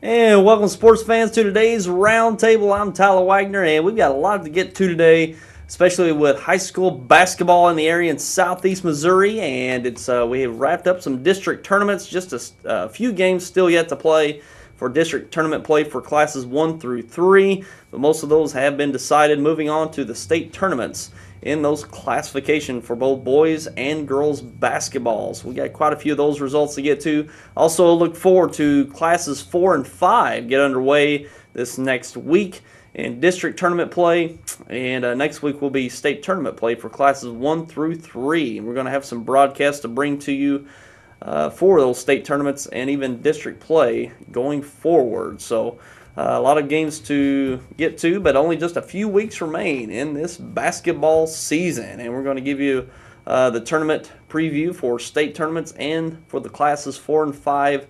And welcome, sports fans, to today's Roundtable. I'm Tyler Wagner, and we've got a lot to get to today, especially with high school basketball in the area in southeast Missouri. And we have wrapped up some district tournaments, just a few games still yet to play for district tournament play for classes 1 through 3, but most of those have been decided. Moving on to the state tournaments in those classification for both boys and girls basketball. So we got quite a few of those results to get to. Also look forward to classes 4 and 5 get underway this next week in district tournament play, and next week will be state tournament play for classes 1 through 3. And we're going to have some broadcasts to bring to you for those state tournaments and even district play going forward. So a lot of games to get to, but only just a few weeks remain in this basketball season. And we're going to give you the tournament preview for state tournaments and for the classes 4 and 5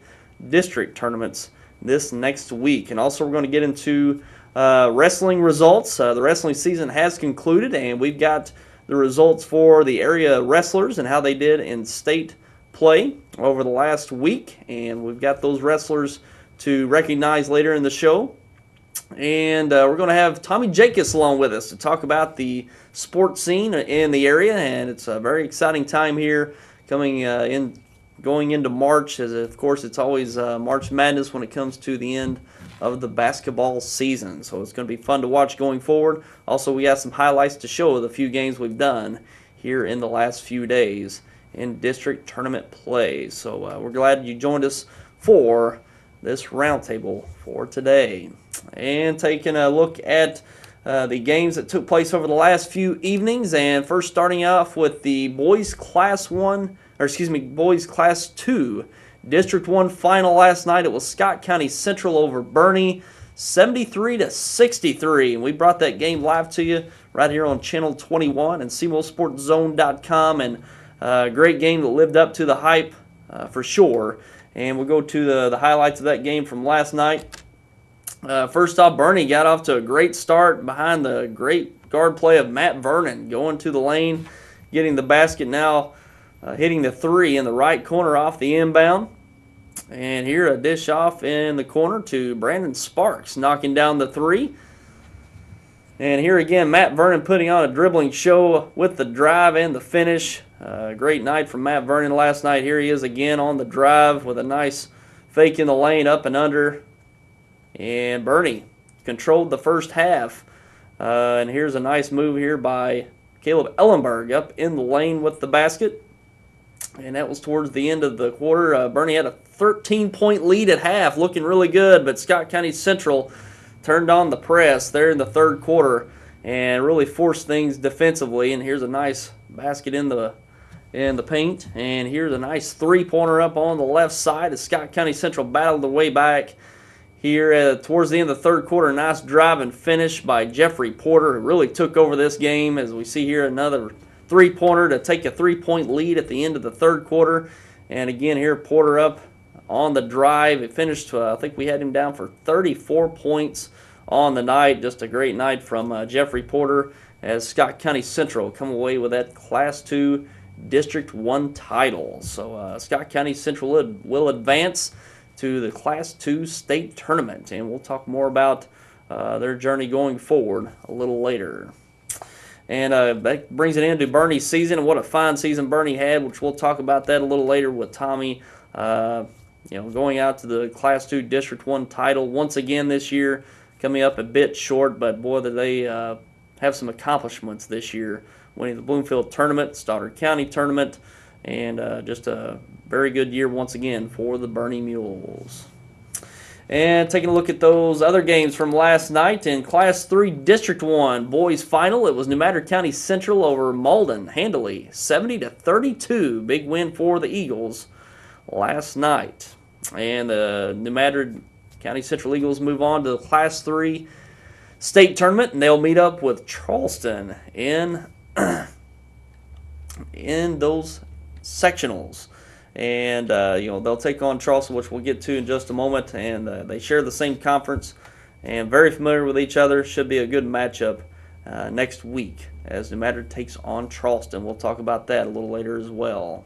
district tournaments this next week. And also we're going to get into wrestling results. The wrestling season has concluded, and we've got the results for the area wrestlers and how they did in state play over the last week. And we've got those wrestlers to recognize later in the show. And we're going to have Tommy Jacques along with us to talk about the sports scene in the area. And it's a very exciting time here going into March, as of course it's always March Madness when it comes to the end of the basketball season. So it's going to be fun to watch going forward. Also, we got some highlights to show of the few games we've done here in the last few days in district tournament play. So we're glad you joined us for this roundtable for today. And taking a look at the games that took place over the last few evenings, and first starting off with the boys class 2 District 1 final last night. It was Scott County Central over Bernie, 73-63. And we brought that game live to you right here on Channel 21 and SEMOsportszone.com. And a great game that lived up to the hype for sure. And we'll go to the highlights of that game from last night. First off, Bernie got off to a great start behind the great guard play of Matt Vernon, going to the lane, getting the basket, now hitting the three in the right corner off the inbound. And here a dish off in the corner to Brandon Sparks, knocking down the three. And here again, Matt Vernon putting on a dribbling show with the drive and the finish. Great night from Matt Vernon last night. Here he is again on the drive with a nice fake in the lane, up and under. And Bernie controlled the first half. And here's a nice move here by Caleb Ellenberg up in the lane with the basket. And that was towards the end of the quarter. Bernie had a 13-point lead at half, looking really good. But Scott County Central turned on the press there in the third quarter and really forced things defensively. And here's a nice basket in the paint. And here's a nice three-pointer up on the left side as Scott County Central battled their way back. Here towards the end of the third quarter, nice drive and finish by Jeffrey Porter, who really took over this game. As we see here, another three-pointer to take a three-point lead at the end of the third quarter. And again here, Porter up on the drive. It finished, I think we had him down for 34 points on the night. Just a great night from Jeffrey Porter as Scott County Central come away with that Class 2 District 1 title. So Scott County Central will advance to the Class 2 state tournament, and we'll talk more about their journey going forward a little later. And that brings it into Bernie's season, and what a fine season Bernie had, which we'll talk about that a little later with Tommy. Going out to the Class 2 District 1 title once again this year, coming up a bit short, but boy, did they have some accomplishments this year, winning the Bloomfield tournament, Stoddard County tournament, and just a very good year once again for the Bernie Mules. And taking a look at those other games from last night in Class 3 District 1 boys final, it was New Madrid County Central over Malden handily, 70-32. Big win for the Eagles last night. And the New Madrid County Central Eagles move on to the Class 3 state tournament, and they'll meet up with Charleston in those sectionals. And they'll take on Charleston, which we'll get to in just a moment. And they share the same conference and very familiar with each other. Should be a good matchup next week as New Madrid takes on Charleston. We'll talk about that a little later as well.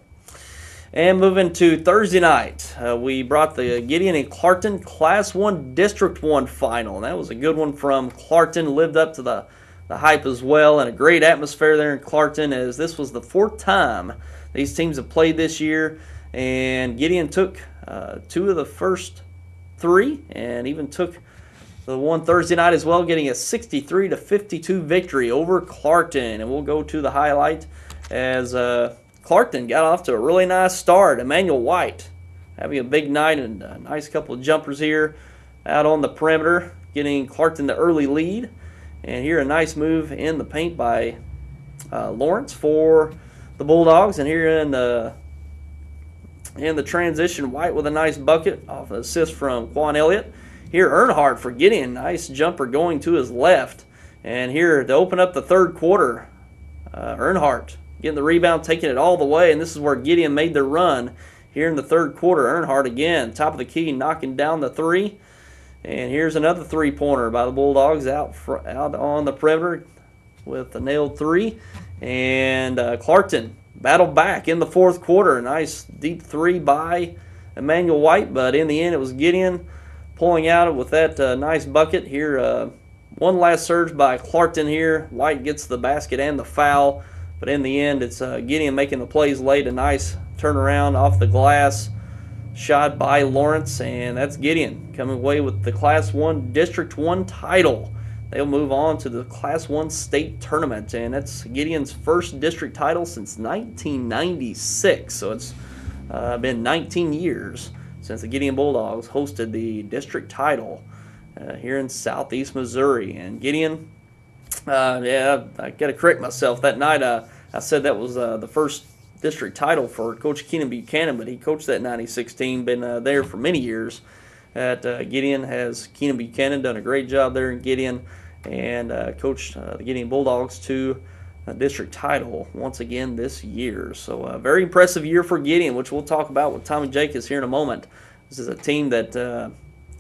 And moving to Thursday night, we brought the Gideon and Clarkton Class 1 District 1 final. And that was a good one from Clarkton. Lived up to the hype as well, and a great atmosphere there in Clarkton, as this was the 4th time these teams have played this year. And Gideon took 2 of the first 3 and even took the one Thursday night as well, getting a 63-52 victory over Clarkton. And we'll go to the highlight as Clarkton got off to a really nice start. Emmanuel White having a big night and a nice couple of jumpers here out on the perimeter, getting Clarkton the early lead. And here a nice move in the paint by Lawrence for the Bulldogs. And here in the transition, White with a nice bucket off an assist from Quan Elliott. Here Earnhardt for Gideon, nice jumper going to his left. And here to open up the third quarter, Earnhardt getting the rebound, taking it all the way, and this is where Gideon made their run here in the third quarter. Earnhardt again, top of the key, knocking down the 3. And here's another 3-pointer by the Bulldogs out on the perimeter with a nailed 3. And Clarkton battled back in the fourth quarter. A nice deep 3 by Emmanuel White, but in the end it was Gideon pulling out with that nice bucket. Here, one last surge by Clarkton here. White gets the basket and the foul. But in the end, it's Gideon making the plays late. A nice turnaround off the glass shot by Lawrence. And that's Gideon coming away with the Class 1 District 1 title. They'll move on to the Class 1 state tournament. And that's Gideon's first district title since 1996. So it's been 19 years since the Gideon Bulldogs hosted the district title here in southeast Missouri. And Gideon, I got to correct myself. That night I said that was the first district title for Coach Keenan Buchanan, but he coached that 96 team, been there for many years at Gideon. Has Keenan Buchanan done a great job there in Gideon, and coached the Gideon Bulldogs to a district title once again this year. So a very impressive year for Gideon, which we'll talk about with Tommy Jacques here in a moment. This is a team that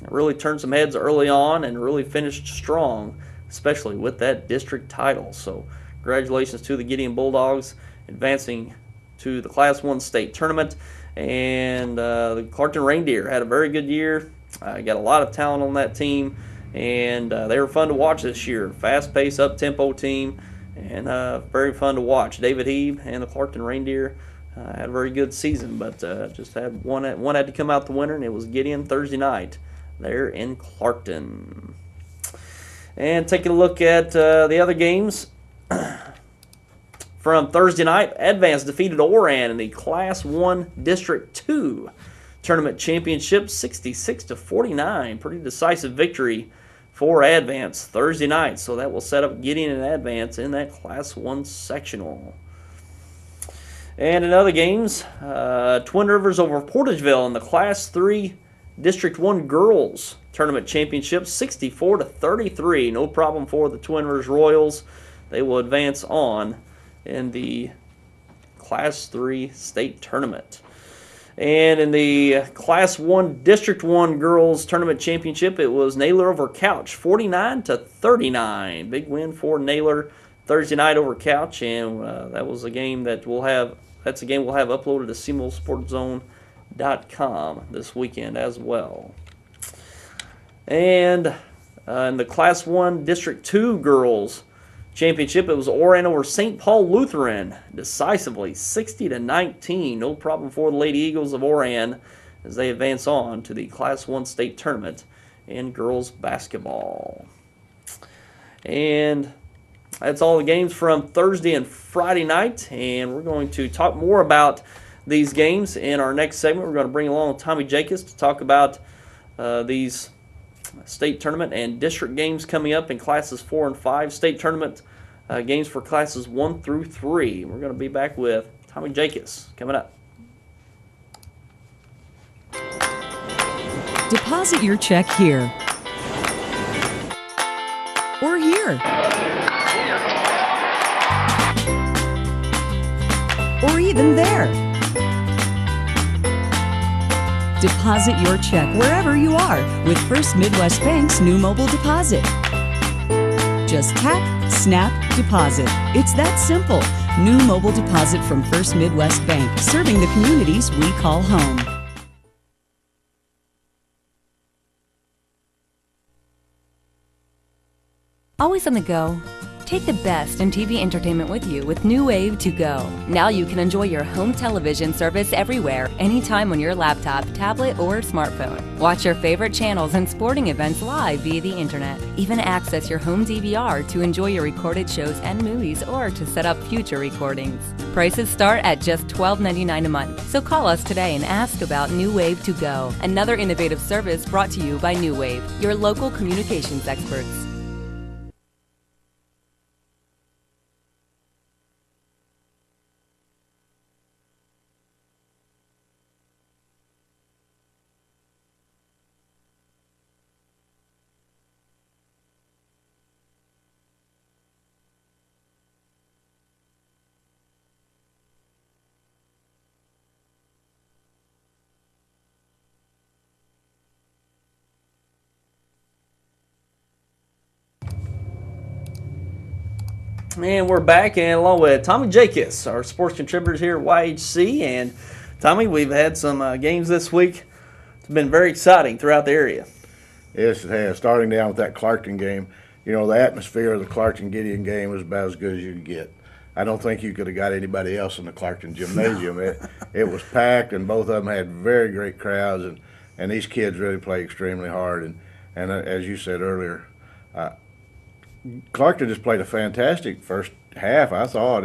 really turned some heads early on and really finished strong, especially with that district title. So congratulations to the Gideon Bulldogs advancing to the Class 1 state tournament. And the Clarkton Reindeer had a very good year. Got a lot of talent on that team, and they were fun to watch this year. Fast-paced, up-tempo team, and very fun to watch. David Heeb and the Clarkton Reindeer had a very good season, but just had one had to come out the winner, and it was Gideon Thursday night there in Clarkton. And taking a look at the other games from Thursday night, Advance defeated Oran in the Class 1 District 2 Tournament Championship 66-49. Pretty decisive victory for Advance Thursday night. So that will set up Gideon and Advance in that Class 1 sectional. And in other games, Twin Rivers over Portageville in the Class 3 District 1 Girls Tournament Championship 64-33. No problem for the Twin Rivers Royals. They will advance on in the Class 3 state tournament. And in the Class 1 District 1 Girls Tournament Championship, it was Naylor over Couch 49-39. Big win for Naylor Thursday night over Couch, and that was a game that we'll have uploaded to SEMOsportZone.com this weekend as well. And in the Class 1 District 2 Girls Championship, it was Oran over St. Paul Lutheran decisively 60-19. No problem for the Lady Eagles of Oran as they advance on to the Class 1 state tournament in girls basketball. And that's all the games from Thursday and Friday night, and we're going to talk more about these games in our next segment. We're going to bring along Tommy Jacques to talk about these state tournament and district games coming up in classes 4 and 5, state tournament games for classes 1 through 3. We're going to be back with Tommy Jacques coming up. Deposit your check here or here or even there. Deposit your check wherever you are with First Midwest Bank's new mobile deposit. Just tap, Snap, deposit. It's that simple. New mobile deposit from First Midwest Bank, serving the communities we call home. Always on the go? Take the best in TV entertainment with you with New Wave to Go. Now you can enjoy your home television service everywhere, anytime on your laptop, tablet, or smartphone. Watch your favorite channels and sporting events live via the internet. Even access your home DVR to enjoy your recorded shows and movies or to set up future recordings. Prices start at just $12.99 a month. So call us today and ask about New Wave to Go. Another innovative service brought to you by New Wave, your local communications experts. And we're back, and along with Tommy Jacques, our sports contributors here at YHC. And Tommy, we've had some games this week. It's been very exciting throughout the area. Yes, it has. Starting down with that Clarkton game, you know, the atmosphere of the Clarkton-Gideon game was about as good as you could get. I don't think you could have got anybody else in the Clarkton gymnasium. It was packed, and both of them had very great crowds, and these kids really play extremely hard. And as you said earlier, Clarkton just played a fantastic first half, I thought,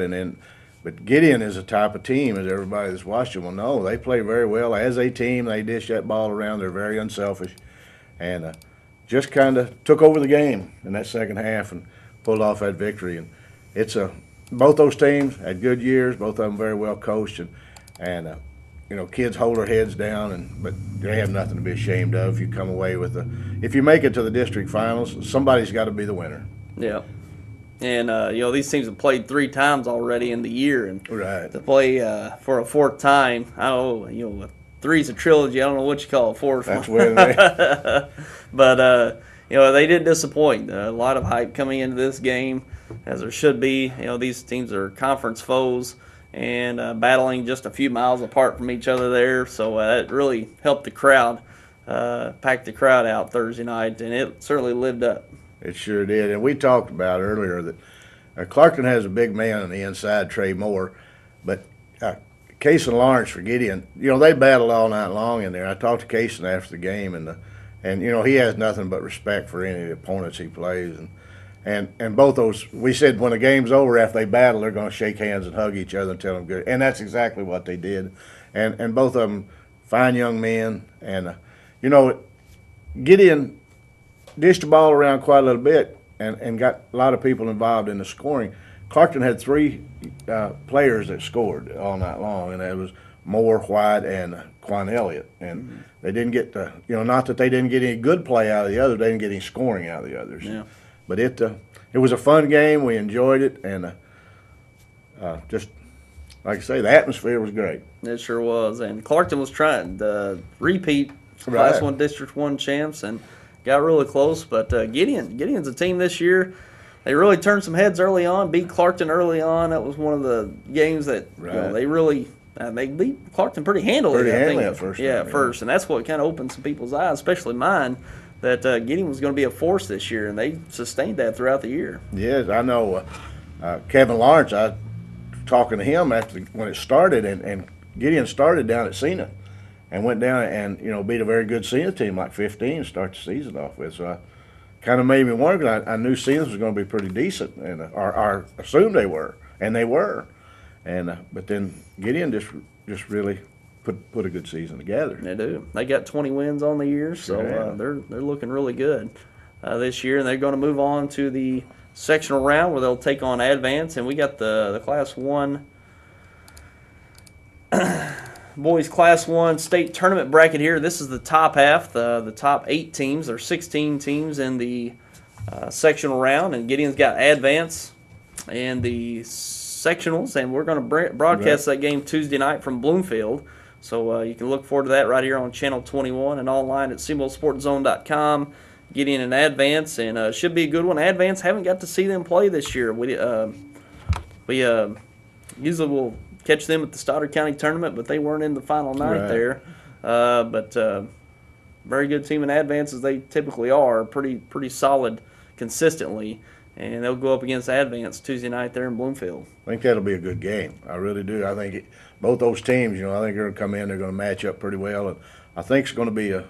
but Gideon is a type of team, as everybody that's watched them will know. They play very well as a team. They dish that ball around. They're very unselfish, and just kind of took over the game in that second half and pulled off that victory. And both those teams had good years. Both of them very well coached, and you know, kids hold their heads down, but they have nothing to be ashamed of. If you come away if you make it to the district finals, somebody's got to be the winner. Yeah. And, you know, these teams have played 3 times already in the year. And right. To play for a 4th time, I don't know, you know, 3's a trilogy. I don't know what you call a 4th. That's where they. But, you know, they did disappoint. A lot of hype coming into this game, as there should be. You know, these teams are conference foes and battling just a few miles apart from each other there. So that really helped the crowd, pack the crowd out Thursday night, and it certainly lived up. It sure did. And we talked about earlier that Clarkton has a big man on the inside, Trey Moore, but Case and Lawrence for Gideon, you know, they battled all night long in there. I talked to Case after the game, and you know, he has nothing but respect for any of the opponents he plays. And both those, we said when the game's over, after they battle, they're going to shake hands and hug each other and tell them good. And that's exactly what they did. And both of them, fine young men. And, you know, Gideon dished the ball around quite a little bit and got a lot of people involved in the scoring. Clarkton had 3 players that scored all night long, and it was Moore, White, and Quan Elliott. And they didn't get you know, not that they didn't get any good play out of the others, they didn't get any scoring out of the others. Yeah. But it was a fun game. We enjoyed it, and just like I say, the atmosphere was great. It sure was. And Clarkton was trying to repeat Class 1 District 1 champs and got really close. But Gideon's a team this year. They really turned some heads early on, beat Clarkton early on. That was one of the games that you know, they really they beat Clarkton pretty handily. At first. Yeah, at first. And that's what kind of opened some people's eyes, especially mine, that Gideon was going to be a force this year, and they sustained that throughout the year. Yes, I know. Kevin Lawrence, I was talking to him when it started, and Gideon started down at Cena and went down and, you know, beat a very good Cena team, like 15, to start the season off with. So I kind of made me wonder, because I knew Cena was going to be pretty decent, and or assumed they were, and they were. And but then Gideon just really put a good season together. They do. They got 20 wins on the year, so they're looking really good this year, and they're going to move on to the sectional round where they'll take on Advance, and we got the Class 1 boys Class 1 state tournament bracket here. This is the top half, the top 8 teams. There are 16 teams in the sectional round, and Gideon's got Advance in the sectionals, and we're going to broadcast that game Tuesday night from Bloomfield. So you can look forward to that right here on Channel 21 and online at SEMOsportZone.com. Gideon and Advance, and should be a good one. Advance, haven't got to see them play this year. We usually will catch them at the Stoddard County tournament, but they weren't in the final night there. But very good team in Advance, as they typically are, pretty solid consistently. And they'll go up against Advance Tuesday night there in Bloomfield. I think that'll be a good game. I really do. I think both those teams, I think they're going to come in. They're going to match up pretty well, and I think it's going to be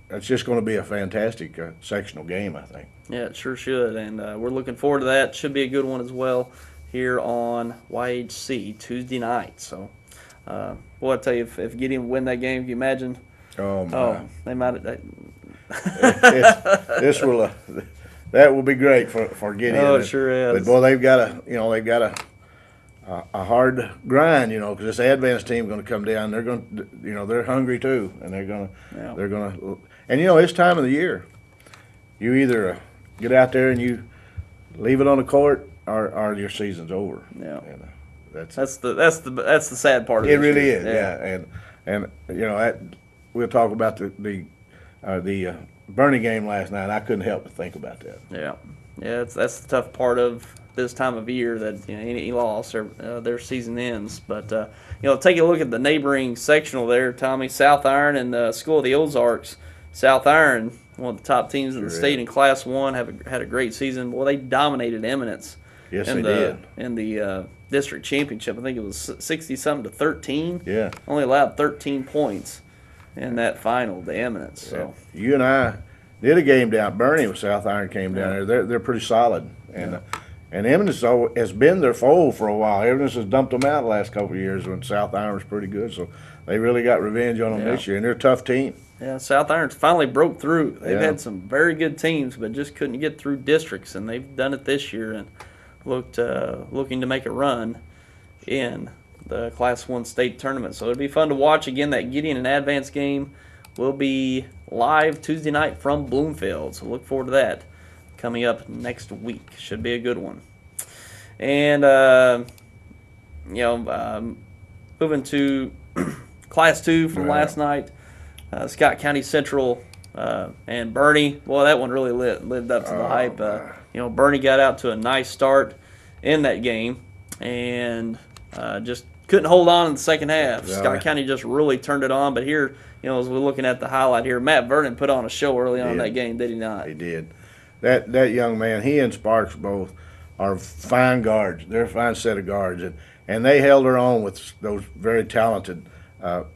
it's just going to be a fantastic sectional game, I think. Yeah, it sure should, and we're looking forward to that. Should be a good one as well here on YHC Tuesday night. So, boy, I tell you, if Gideon win that game, can you imagine? Oh, my. Oh, they might. This will. That will be great for Gideon. Oh, it sure is. But boy, they've got a hard grind, because this Advance team going to come down. They're going, they're hungry too, and they're going to, and it's time of the year. You either get out there and you leave it on the court, or your season's over. Yeah, and, that's the sad part of it. It really is. Yeah, and we'll talk about the Bernie game last night. I couldn't help but think about that. Yeah, that's the tough part of this time of year, that any loss or their season ends. But take a look at the neighboring sectional there, Tommy. South Iron and School of the Ozarks. South Iron, one of the top teams in the state in Class 1, had a great season. Boy, they dominated Eminence. Yes, they did. In the district championship. I think it was 60-something to 13. Yeah. Only allowed 13 points in that final, the Eminence. So you and I did a game down. Bernie with South Iron came down there. They're pretty solid, and Eminence has been their foe for a while. Eminence has dumped them out the last couple of years when South Iron was pretty good. So they really got revenge on them this year, and they're a tough team. Yeah, South Iron's finally broke through. They've had some very good teams, but just couldn't get through districts, and they've done it this year and looking to make a run in the Class 1 state tournament. So it'll be fun to watch. Again, that Gideon and Advance game will be live Tuesday night from Bloomfield. So look forward to that coming up next week. Should be a good one. And, moving to Class 2 from last night, Scott County Central and Bernie. Boy, that one really lived up to the hype. Bernie got out to a nice start in that game and just couldn't hold on in the second half. Scott County just really turned it on. But here, as we're looking at the highlight here, Matt Vernon put on a show early on in that game, did he not? He did. That young man, he and Sparks both are fine guards. They're a fine set of guards, and they held their own with those very talented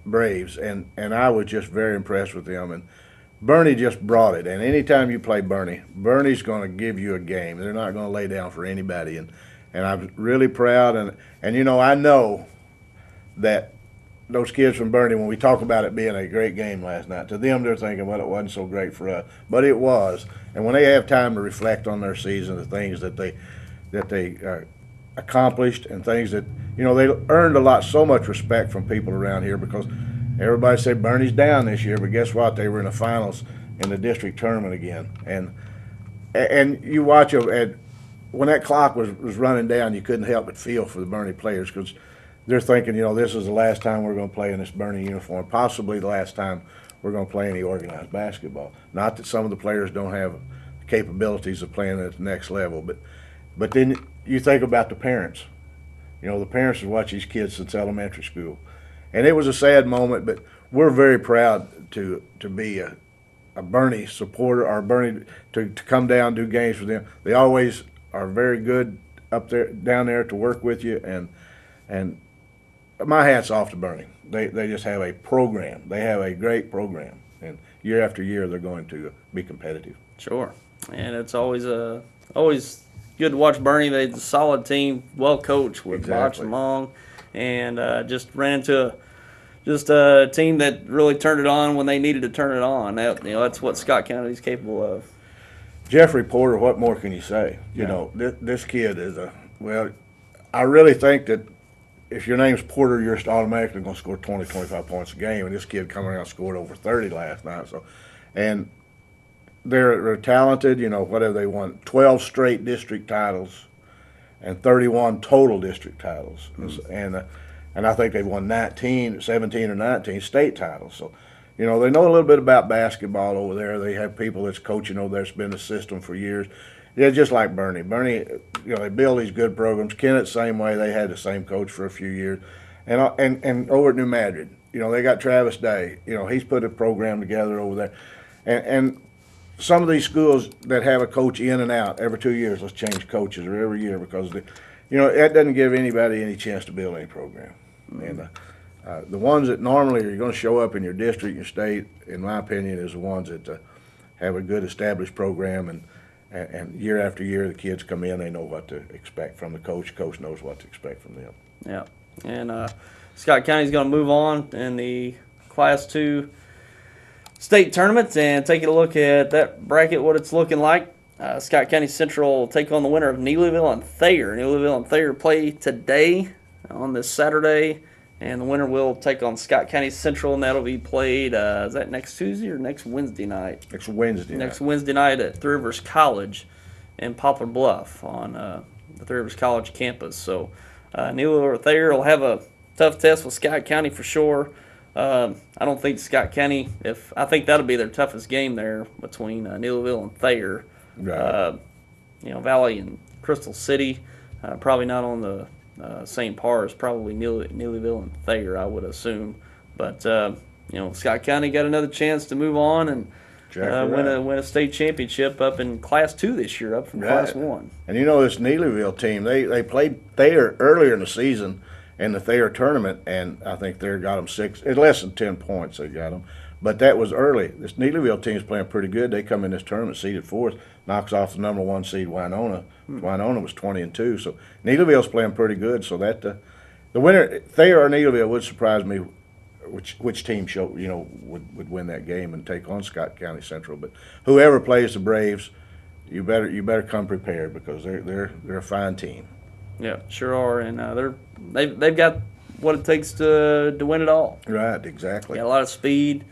Braves, and I was just very impressed with them. And Bernie just brought it. And anytime you play Bernie's going to give you a game. They're not going to lay down for anybody. And I'm really proud. And I know that those kids from Bernie, when we talk about it being a great game last night, to them they're thinking, well, it wasn't so great for us. But it was. And when they have time to reflect on their season, the things that they accomplished and things that, they earned so much respect from people around here, because everybody said Bernie's down this year, but guess what? They were in the finals in the district tournament again. And you watch them, and when that clock was running down, you couldn't help but feel for the Bernie players, because they're thinking, this is the last time we're going to play in this Bernie uniform, possibly the last time we're going to play any organized basketball. Not that some of the players don't have the capabilities of playing at the next level, but then you think about the parents. The parents have watched these kids since elementary school. And it was a sad moment, but we're very proud to be a Bernie supporter, or Bernie to come down and do games for them. They always are very good down there to work with you, and my hat's off to Bernie. They just have a program. They have a great program, and year after year they're going to be competitive. Sure, and it's always good to watch Bernie. They're a solid team, well coached with Botch and Long, and just ran into a team that really turned it on when they needed to turn it on. That's what Scott County is capable of. Jeffrey Porter, what more can you say? This kid is I really think that if your name's Porter, you're automatically going to score 20, 25 points a game, and this kid coming around scored over 30 last night. So, and they're talented. What have they won? 12 straight district titles and 31 total district titles. Mm-hmm. And I think they've won 17 or 19 state titles. So, You know, they know a little bit about basketball over there. They have people that's coaching over there. It's been a system for years. Yeah, just like Bernie. Bernie, you know, they build these good programs. Kennett, same way. They had the same coach for a few years. And over at New Madrid, you know, they got Travis Day. You know, he's put a program together over there. And some of these schools that have a coach in and out every 2 years, let's change coaches, or every year, because, you know, that doesn't give anybody any chance to build any program. And the ones that normally are going to show up in your district, your state, in my opinion, is the ones that have a good established program, and year after year the kids come in, they know what to expect from the coach. Coach knows what to expect from them. Yeah, and Scott County's going to move on in the Class 2 state tournament and take a look at that bracket, what it's looking like. Scott County Central will take on the winner of Neelyville and Thayer. Neelyville and Thayer play today on this Saturday, and the winner will take on Scott County Central, and that'll be played, is that next Tuesday or next Wednesday night? Next Wednesday night. Next Wednesday night at Three Rivers College in Poplar Bluff on the Three Rivers College campus. So Neelyville or Thayer will have a tough test with Scott County for sure. I don't think Scott County, I think that'll be their toughest game there between Neelyville and Thayer. Right. You know, Valley and Crystal City, probably not on the same par as probably Neelyville and Thayer, I would assume. But, you know, Scott County got another chance to move on and win a state championship up in Class 2 this year, up from Class 1. And you know, this Neelyville team, they played Thayer earlier in the season in the Thayer tournament, and I think Thayer got them less than 10 points they got them. But that was early. This Neelyville team is playing pretty good. They come in this tournament seeded fourth, knocks off the number 1 seed Winona. Winona was 20-2, so Neelyville's playing pretty good. So that the winner, Thayer or Neelyville, would surprise me which team would win that game and take on Scott County Central. But whoever plays the Braves, you better come prepared, because they're a fine team. Yeah, sure are, and they've got what it takes to win it all. Right, exactly. Got a lot of speed,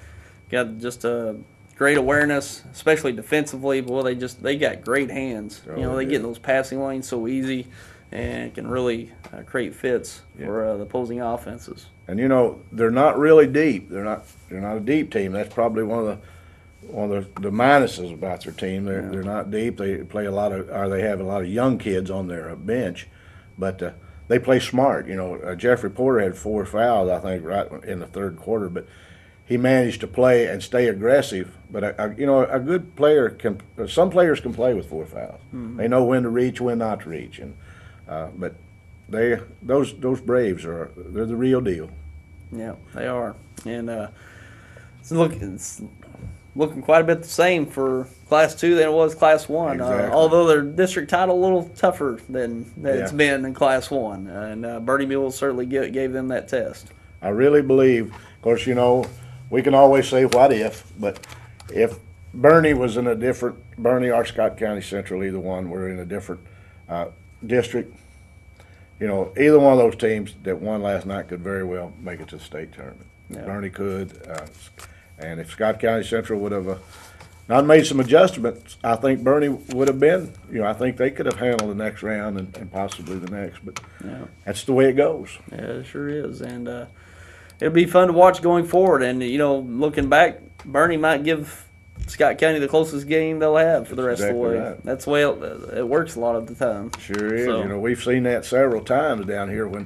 got just a great awareness, especially defensively. Boy, they got great hands. Oh, you know, they get in those passing lanes so easy, and can really create fits for the opposing offenses. And you know, they're not really deep. They're not a deep team. That's probably one of the minuses about their team. They're not deep. They play they have a lot of young kids on their bench, but they play smart. You know, Jeffrey Porter had 4 fouls, I think, right in the third quarter, but he managed to play and stay aggressive. But you know, a good player some players can play with 4 fouls. Mm-hmm. They know when to reach, when not to reach, and but those Braves they're the real deal. Yeah, they are, and it's looking quite a bit the same for Class 2 than it was Class 1. Exactly. Although their district title a little tougher than it's been in Class 1, and Bernie Mules certainly gave them that test. I really believe, of course, you know, we can always say what if, but if Bernie was in a different, Bernie or Scott County Central, either one, were in a different district, you know, either one of those teams that won last night could very well make it to the state tournament. Yeah. Bernie could, and if Scott County Central would have not made some adjustments, I think Bernie would have been, you know, I think they could have handled the next round and possibly the next, but that's the way it goes. Yeah, it sure is, and it'll be fun to watch going forward. And, you know, looking back, Bernie might give Scott County the closest game they'll have for the rest of the way. Right. That's the way it works a lot of the time. Sure is. So, you know, we've seen that several times down here when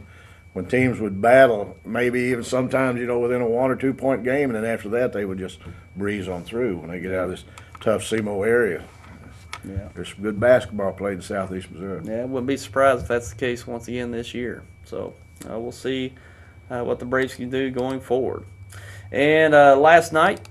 teams would battle, maybe even sometimes, you know, within a 1 or 2 point game, and then after that they would just breeze on through when they get out of this tough SEMO area. Yeah. There's some good basketball played in southeast Missouri. Yeah, I wouldn't be surprised if that's the case once again this year. So we'll see what the Braves can do going forward. And last night,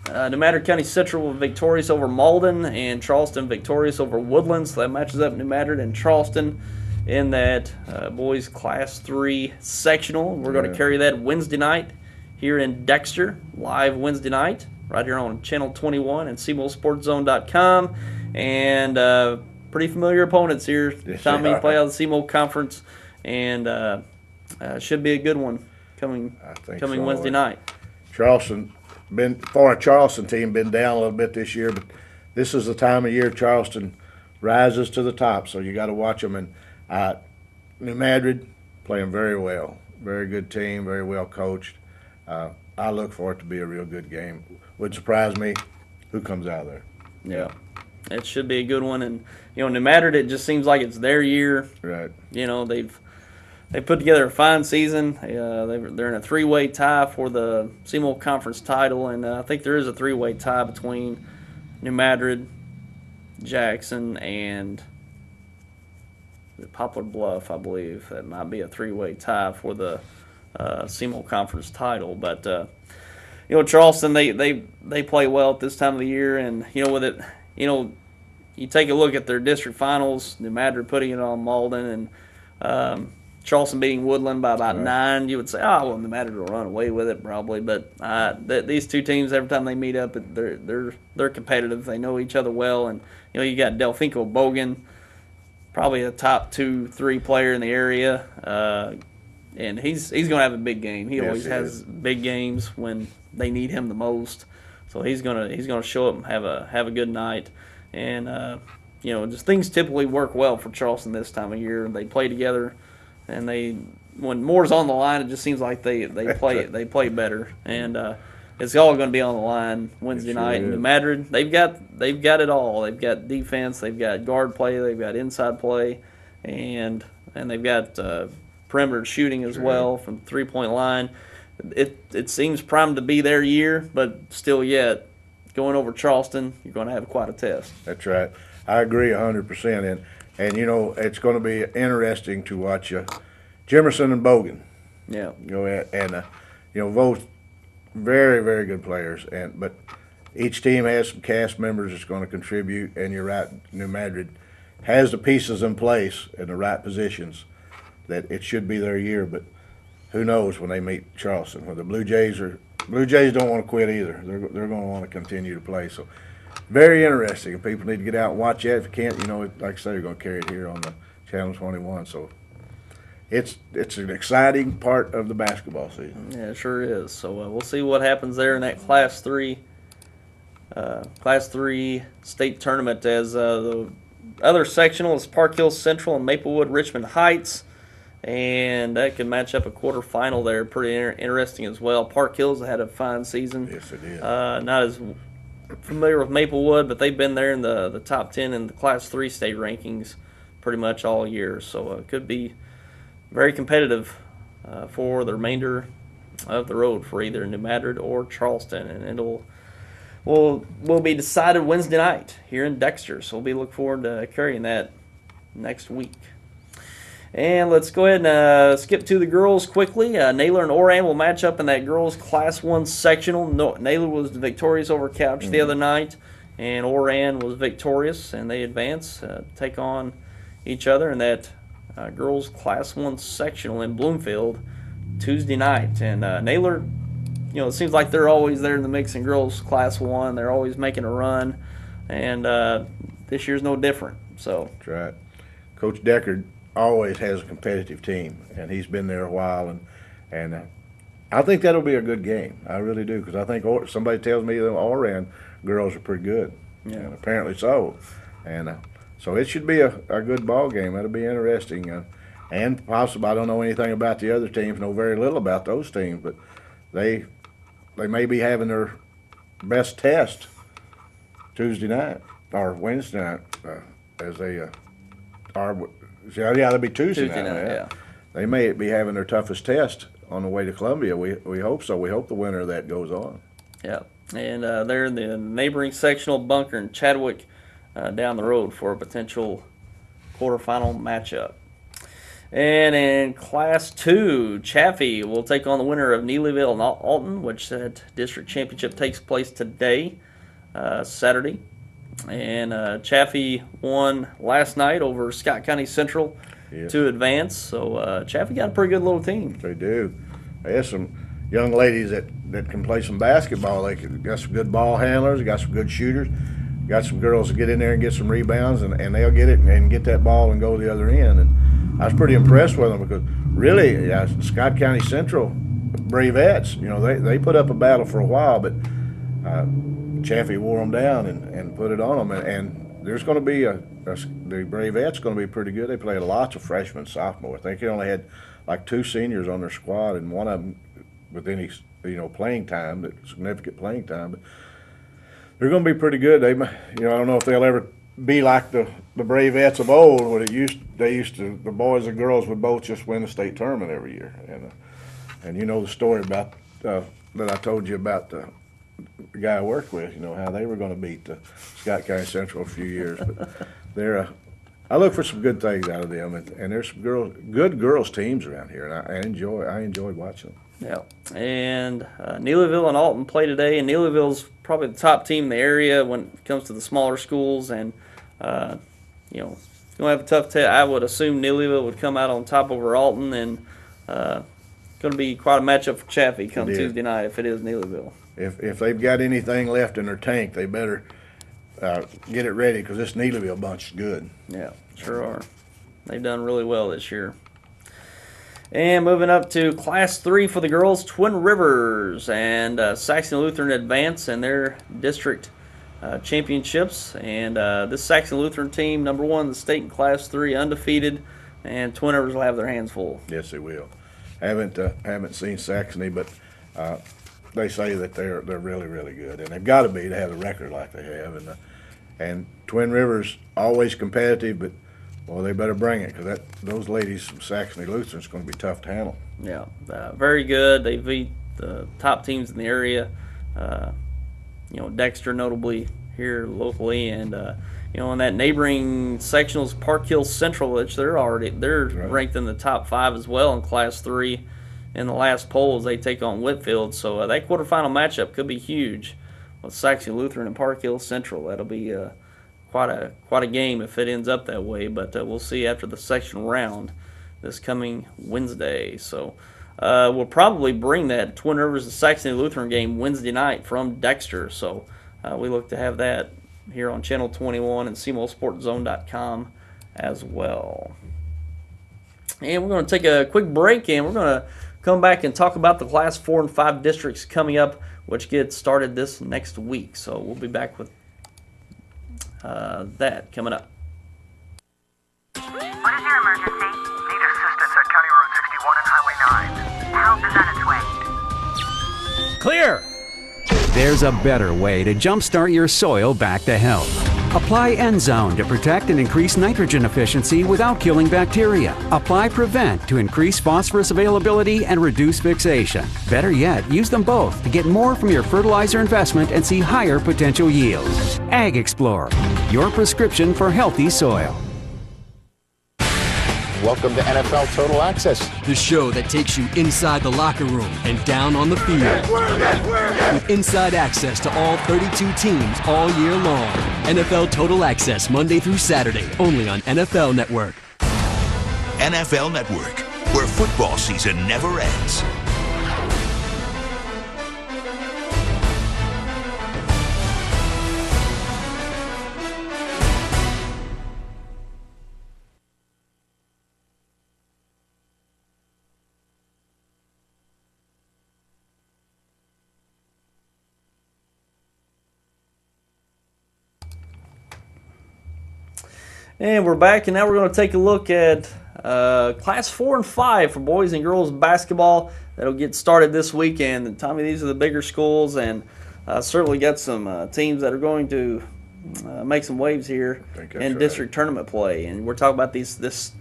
New Madrid County Central was victorious over Malden, and Charleston victorious over Woodlands. So that matches up New Madrid and Charleston in that boys Class 3 sectional. We're going to carry that Wednesday night here in Dexter, live Wednesday night, right here on Channel 21 and SEMOSportsZone.com. And pretty familiar opponents here. Yes, Tommy play out of the SEMO Conference, and should be a good one coming Wednesday night. Charleston, for a Charleston team, been down a little bit this year, but this is the time of year Charleston rises to the top, so you got to watch them. And New Madrid playing very well, very good team, very well coached. I look for it to be a real good game. Would surprise me who comes out of there. Yeah. It should be a good one. And, New Madrid, it just seems like it's their year. Right. They put together a fine season. They're in a three-way tie for the SEMO Conference title, and I think there is a three-way tie between New Madrid, Jackson, and Poplar Bluff, I believe. That might be a three-way tie for the SEMO Conference title. But, Charleston, they play well at this time of the year, and, with it, you take a look at their district finals, New Madrid putting it on Malden, and Charleston beating Woodland by about 9, you would say, New Madrid will run away with it probably. But these two teams, every time they meet up, they're competitive. They know each other well, and you got Delfinco Bogan, probably a top 2-3 player in the area, and he's going to have a big game. He always has big games when they need him the most. So he's gonna show up and have a good night, and just things typically work well for Charleston this time of year. They play together, and when more's on the line, it just seems like they play better, and it's all going to be on the line Wednesday night. And New Madrid, they've got it all. They've got defense, they've got guard play, they've got inside play, and they've got perimeter shooting as well from the 3-point line. It seems primed to be their year, but still yet, going over Charleston, you're going to have quite a test. That's right. I agree 100%. And it's going to be interesting to watch Jimerson and Bogan. Yeah. Both very, very good players. But each team has some cast members that's going to contribute. And you're right, New Madrid has the pieces in place in the right positions that it should be their year. But who knows when they meet Charleston? Well, the Blue Jays don't want to quit either. They're going to want to continue to play. So very interesting. And people need to get out and watch that. If you can't, like I say, you're going to carry it here on the Channel 21. So it's an exciting part of the basketball season. Yeah, it sure is. So we'll see what happens there in that Class 3 state tournament, as the other sectional is Park Hill Central and Maplewood Richmond Heights. And that could match up a quarterfinal there. Pretty interesting as well. Park Hills had a fine season. Yes, it did. Not as familiar with Maplewood, but they've been there in the top 10 in the Class 3 state rankings pretty much all year. So it could be very competitive for the remainder of the road for either New Madrid or Charleston. And will be decided Wednesday night here in Dexter. So we'll be looking forward to carrying that next week. And let's go ahead and skip to the girls quickly. Naylor and Oran will match up in that girls Class 1 sectional. Naylor was victorious over Couch the other night, and Oran was victorious, and they advance, take on each other in that girls Class 1 sectional in Bloomfield Tuesday night. And Naylor, it seems like they're always there in the mix in girls Class 1. They're always making a run, and this year's no different. So that's right. Coach Deckard always has a competitive team, and he's been there a while, and I think that'll be a good game. I really do, because I think somebody tells me the Oran girls are pretty good, and apparently so, and so it should be a good ball game. That'll be interesting, and possibly I don't know anything about the other teams, know very little about those teams, but they may be having their best test Tuesday night or Wednesday night as they are. Yeah, that'll be Tuesday night. Yeah. They may be having their toughest test on the way to Columbia. We hope so. We hope the winner of that goes on. Yeah, and they're in the neighboring sectional, Bunker and Chadwick, down the road for a potential quarterfinal matchup. And in Class 2, Chaffee will take on the winner of Neelyville and Alton, which that district championship takes place today, Saturday. And Chaffee won last night over Scott County Central to advance. So Chaffee got a pretty good little team. They do. They have some young ladies that can play some basketball. They got some good ball handlers. They got some good shooters. Got some girls that get in there and get some rebounds, and they'll get it and get that ball and go to the other end. And I was pretty impressed with them, because really, Scott County Central Bravettes, they put up a battle for a while, but Chaffee wore them down and put it on them, and there's going to be the Bravettes going to be pretty good. They played lots of freshmen, sophomore. I think they only had like 2 seniors on their squad, and one of them with any playing time, significant playing time. But they're going to be pretty good. They, I don't know if they'll ever be like the Bravettes of old, where the boys and girls would both just win the state tournament every year. And you know the story about that I told you about the guy I worked with. How they were going to beat Scott County Central a few years. But I look for some good things out of them, and there's some good girls teams around here, and I enjoy watching them. Yeah, and Neelyville and Alton play today, and Neelyville's probably the top team in the area when it comes to the smaller schools, and it's going to have a tough test. I would assume Neelyville would come out on top over Alton, and going to be quite a matchup for Chaffee come Tuesday night if it is Neelyville. If they've got anything left in their tank, they better get it ready, because this Neelyville bunch is good. Yeah, sure are. They've done really well this year. And moving up to Class 3 for the girls, Twin Rivers and Saxon Lutheran advance in their district championships. And this Saxon Lutheran team, number 1 in the state in Class 3, undefeated, and Twin Rivers will have their hands full. Yes, they will. Haven't seen Saxony, but they say that they're really, really good, and they've got to be to have a record like they have. And Twin Rivers always competitive, but well, they better bring it, because those ladies from Saxony Lutheran is going to be tough to handle. Yeah, very good. They beat the top teams in the area. Dexter notably here locally, and in that neighboring sectionals, Park Hill Central, which they're right. Ranked in the top 5 as well in Class 3 in the last poll as they take on Whitfield. So that quarterfinal matchup could be huge with Saxony Lutheran and Park Hill Central. That'll be quite a game if it ends up that way, but we'll see after the sectional round this coming Wednesday. So we'll probably bring that Twin Rivers to Saxony Lutheran game Wednesday night from Dexter. So we look to have that here on Channel 21 and SEMOSportZone.com as well. And we're going to take a quick break, and we're going to come back and talk about the Class 4 and 5 districts coming up, which get started this next week. So we'll be back with that coming up. What is your emergency? Need assistance at County Road 61 and Highway 9. Help is on its way. Clear! There's a better way to jumpstart your soil back to health. Apply Endzone to protect and increase nitrogen efficiency without killing bacteria. Apply Prevent to increase phosphorus availability and reduce fixation. Better yet, use them both to get more from your fertilizer investment and see higher potential yields. Ag Explorer, your prescription for healthy soil. Welcome to NFL Total Access, the show that takes you inside the locker room and down on the field. With inside access to all 32 teams all year long. NFL Total Access, Monday through Saturday, only on NFL Network. NFL Network, where football season never ends. And we're back, and now we're going to take a look at Class 4 and 5 for boys and girls basketball. That'll get started this weekend. And Tommy, these are the bigger schools, and certainly got some teams that are going to make some waves here in district tournament play. And we're talking about this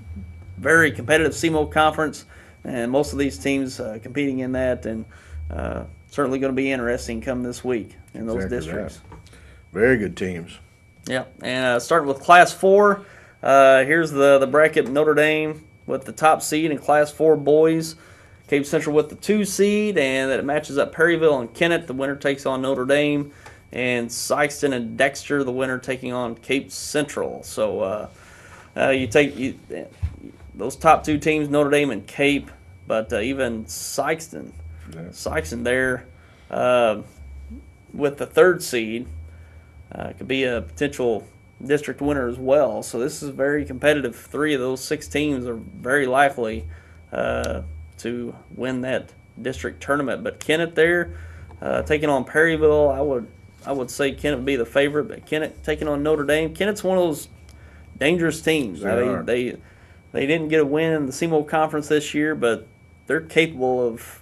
very competitive SEMO conference, and most of these teams competing in that, and certainly going to be interesting come this week in those districts. Right. Very good teams. Yeah, and starting with Class 4, here's the bracket. Notre Dame with the top seed in Class 4 boys. Cape Central with the 2 seed, and that matches up Perryville and Kennett. The winner takes on Notre Dame. And Sykeston and Dexter, the winner, taking on Cape Central. So you take those top 2 teams, Notre Dame and Cape, but even Sykeston there with the 3rd seed. Could be a potential district winner as well. So this is very competitive. 3 of those 6 teams are very likely to win that district tournament. But Kennett there, taking on Perryville, I would say Kennett would be the favorite. But Kennett taking on Notre Dame. Kennett's one of those dangerous teams. They didn't get a win in the SEMO conference this year, but they're capable of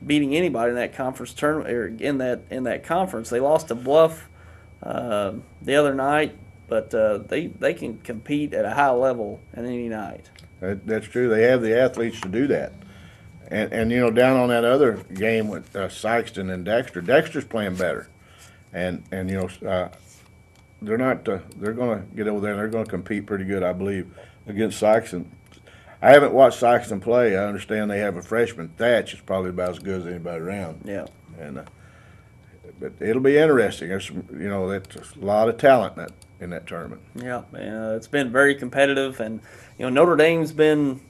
beating anybody in that conference tournament or in that conference. They lost to Bluff the other night, but they can compete at a high level at any night. That's true. They have the athletes to do that. And down on that other game with Sykeston and Dexter, Dexter's playing better, and they're not. They're going to get over there and they're going to compete pretty good, I believe, against Sykeston. I haven't watched Sykeston play. I understand they have a freshman. Thatch is probably about as good as anybody around. Yeah. And but it'll be interesting. There's that's a lot of talent in that tournament. Yeah, it's been very competitive, and Notre Dame's been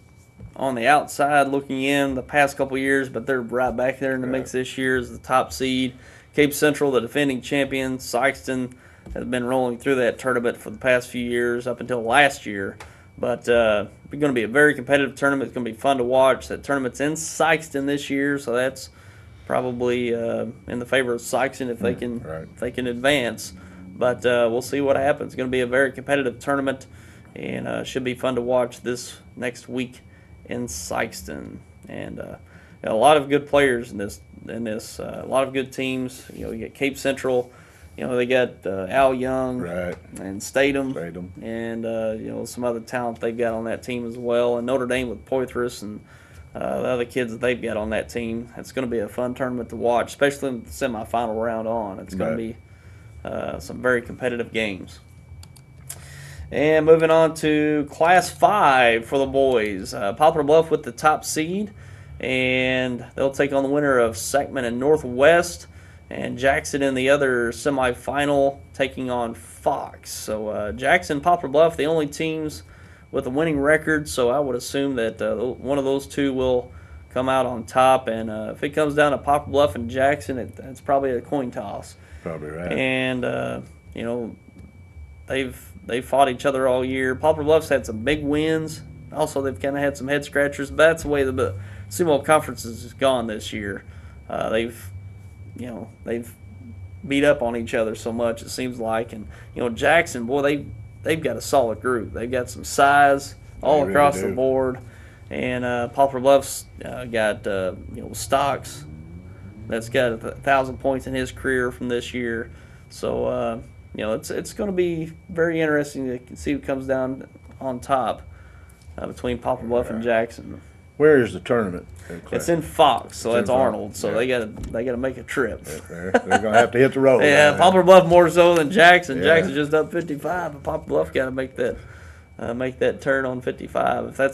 on the outside looking in the past couple years, but they're right back there in the mix this year as the top seed. Cape Central, the defending champions. Sykeston has been rolling through that tournament for the past few years up until last year. But it's going to be a very competitive tournament. It's going to be fun to watch. That tournament's in Sykeston this year, so that's probably in the favor of Sykeston if they can advance. But we'll see what happens. It's going to be a very competitive tournament, and should be fun to watch this next week in Sykeston. And a lot of good players in this. A lot of good teams. You get Cape Central. They got Al Young and Statham. And some other talent they've got on that team as well. And Notre Dame with Poitras and the other kids that they've got on that team. It's going to be a fun tournament to watch, especially in the semifinal round on. It's going to be some very competitive games. And moving on to Class 5 for the boys. Poplar Bluff with the top seed, and they'll take on the winner of Sackman and Northwest. And Jackson in the other semifinal taking on Fox. So Jackson, Poplar Bluff, the only teams with a winning record. So I would assume that one of those two will come out on top. And if it comes down to Poplar Bluff and Jackson, it's probably a coin toss. Probably right. And they've fought each other all year. Poplar Bluff's had some big wins. Also, they've kind of had some head scratchers. But that's the way the SEMO Conference has gone this year. They've beat up on each other so much, it seems like. And Jackson, boy, they've got a solid group. They've got some size all across the board. And Poplar Bluff's got Stocks that's got 1,000 points in his career from this year. So it's going to be very interesting to see who comes down on top between Poplar Bluff and Jackson. Where is the tournament? It's in Fox, so that's Arnold. So they got to make a trip. They're going to have to hit the road. Yeah, Poplar Bluff more so than Jackson. Jackson's just up 55, but Poplar Bluff got to make that turn on 55. I